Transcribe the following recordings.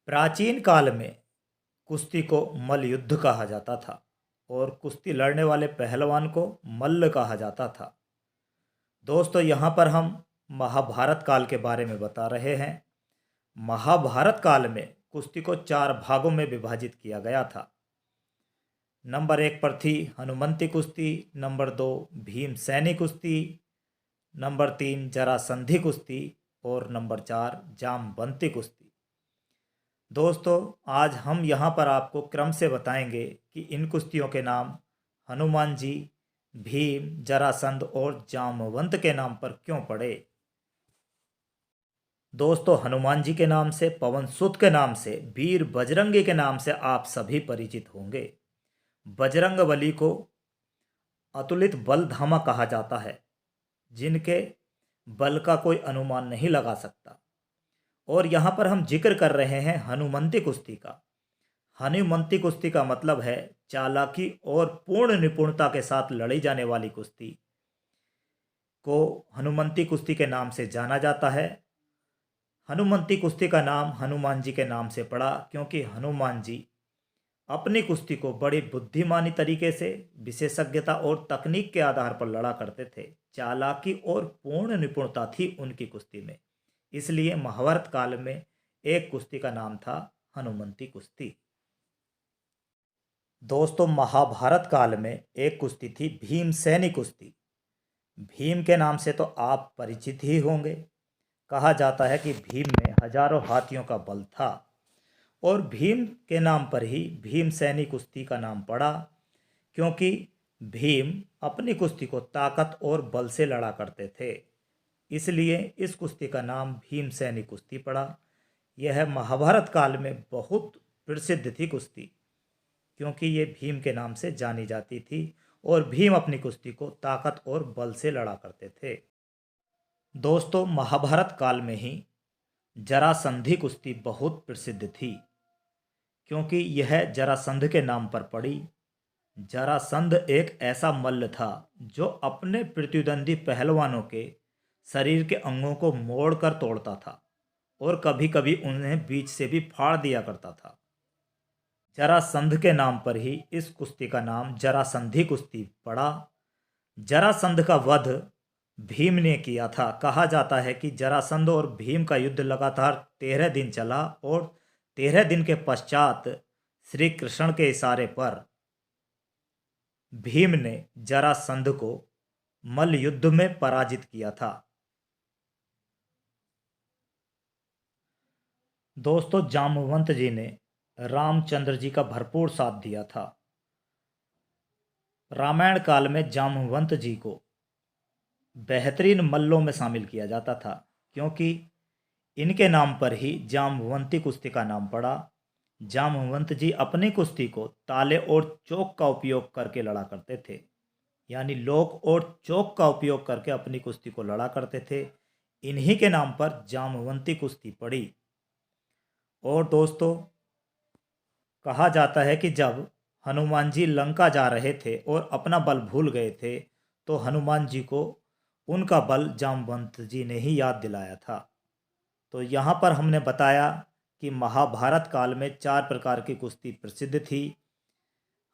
प्राचीन काल में कुश्ती को मल्लयुद्ध कहा जाता था और कुश्ती लड़ने वाले पहलवान को मल्ल कहा जाता था। दोस्तों, यहाँ पर हम महाभारत काल के बारे में बता रहे हैं। महाभारत काल में कुश्ती को 4 भागों में विभाजित किया गया था। नंबर 1 पर थी हनुमंती कुश्ती, नंबर 2 भीमसेनी कुश्ती, नंबर 3 जरासंधी कुश्ती और नंबर 4 जामवंती कुश्ती। दोस्तों, आज हम यहाँ पर आपको क्रम से बताएंगे कि इन कुश्तियों के नाम हनुमान जी, भीम, जरासंध और जामवंत के नाम पर क्यों पड़े। दोस्तों, हनुमान जी के नाम से, पवन सुत के नाम से, वीर बजरंगी के नाम से आप सभी परिचित होंगे। बजरंगबली को अतुलित बलधामा कहा जाता है, जिनके बल का कोई अनुमान नहीं लगा सकता। और यहाँ पर हम जिक्र कर रहे हैं हनुमंती कुश्ती का। हनुमंती कुश्ती का मतलब है चालाकी और पूर्ण निपुणता के साथ लड़ी जाने वाली कुश्ती को हनुमंती कुश्ती के नाम से जाना जाता है। हनुमंती कुश्ती का नाम हनुमान जी के नाम से पड़ा क्योंकि हनुमान जी अपनी कुश्ती को बड़ी बुद्धिमानी तरीके से, विशेषज्ञता और तकनीक के आधार पर लड़ा करते थे। चालाकी और पूर्ण निपुणता थी उनकी कुश्ती में, इसलिए महाभारत काल में एक कुश्ती का नाम था हनुमंती कुश्ती। दोस्तों, महाभारत काल में एक कुश्ती थी भीमसेनी कुश्ती। भीम के नाम से तो आप परिचित ही होंगे। कहा जाता है कि भीम में हजारों हाथियों का बल था और भीम के नाम पर ही भीमसेनी कुश्ती का नाम पड़ा, क्योंकि भीम अपनी कुश्ती को ताकत और बल से लड़ा करते थे। इसलिए इस कुश्ती का नाम भीमसेनी कुश्ती पड़ा। यह महाभारत काल में बहुत प्रसिद्ध थी कुश्ती, क्योंकि ये भीम के नाम से जानी जाती थी और भीम अपनी कुश्ती को ताकत और बल से लड़ा करते थे। दोस्तों, महाभारत काल में ही जरासंधी कुश्ती बहुत प्रसिद्ध थी, क्योंकि यह जरासंध के नाम पर पड़ी। जरासंध एक ऐसा मल्ल था जो अपने प्रतिद्वंदी पहलवानों के शरीर के अंगों को मोड़कर तोड़ता था और कभी कभी उन्हें बीच से भी फाड़ दिया करता था। जरासंध के नाम पर ही इस कुश्ती का नाम जरासंधी कुश्ती पड़ा। जरासंध का वध भीम ने किया था। कहा जाता है कि जरासंध और भीम का युद्ध लगातार 13 दिन चला और 13 दिन के पश्चात श्री कृष्ण के इशारे पर भीम ने जरासंध को मल्ल युद्ध में पराजित किया था। दोस्तों, जामवंत जी ने रामचंद्र जी का भरपूर साथ दिया था। रामायण काल में जामवंत जी को बेहतरीन मल्लों में शामिल किया जाता था, क्योंकि इनके नाम पर ही जामवंती कुश्ती का नाम पड़ा। जामवंत जी अपनी कुश्ती को ताले और चौक का उपयोग करके लड़ा करते थे, यानी लोक और चौक का उपयोग करके अपनी कुश्ती को लड़ा करते थे। इन्हीं के नाम पर जामवंती कुश्ती पड़ी। और दोस्तों, कहा जाता है कि जब हनुमान जी लंका जा रहे थे और अपना बल भूल गए थे, तो हनुमान जी को उनका बल जामवंत जी ने ही याद दिलाया था। तो यहाँ पर हमने बताया कि महाभारत काल में 4 प्रकार की कुश्ती प्रसिद्ध थी: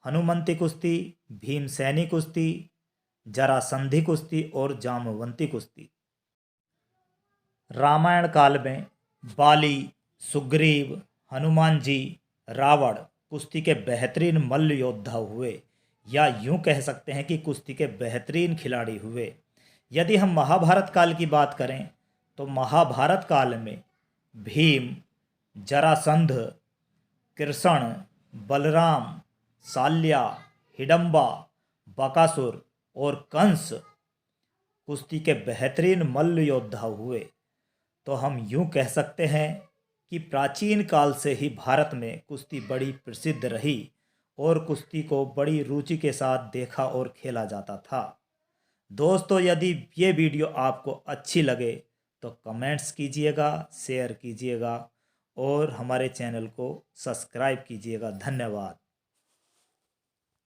हनुमंती कुश्ती, भीमसेनी कुश्ती, जरासंधी कुश्ती और जामवंती कुश्ती। रामायण काल में बाली, सुग्रीव, हनुमान जी, रावण कुश्ती के बेहतरीन मल्ल योद्धा हुए, या यूं कह सकते हैं कि कुश्ती के बेहतरीन खिलाड़ी हुए। यदि हम महाभारत काल की बात करें तो महाभारत काल में भीम, जरासंध, कृष्ण, बलराम, शाल्या, हिडंबा, बकासुर और कंस कुश्ती के बेहतरीन मल्ल योद्धा हुए। तो हम यूं कह सकते हैं कि प्राचीन काल से ही भारत में कुश्ती बड़ी प्रसिद्ध रही और कुश्ती को बड़ी रुचि के साथ देखा और खेला जाता था। दोस्तों, यदि ये वीडियो आपको अच्छी लगे तो कमेंट्स कीजिएगा, शेयर कीजिएगा और हमारे चैनल को सब्सक्राइब कीजिएगा। धन्यवाद।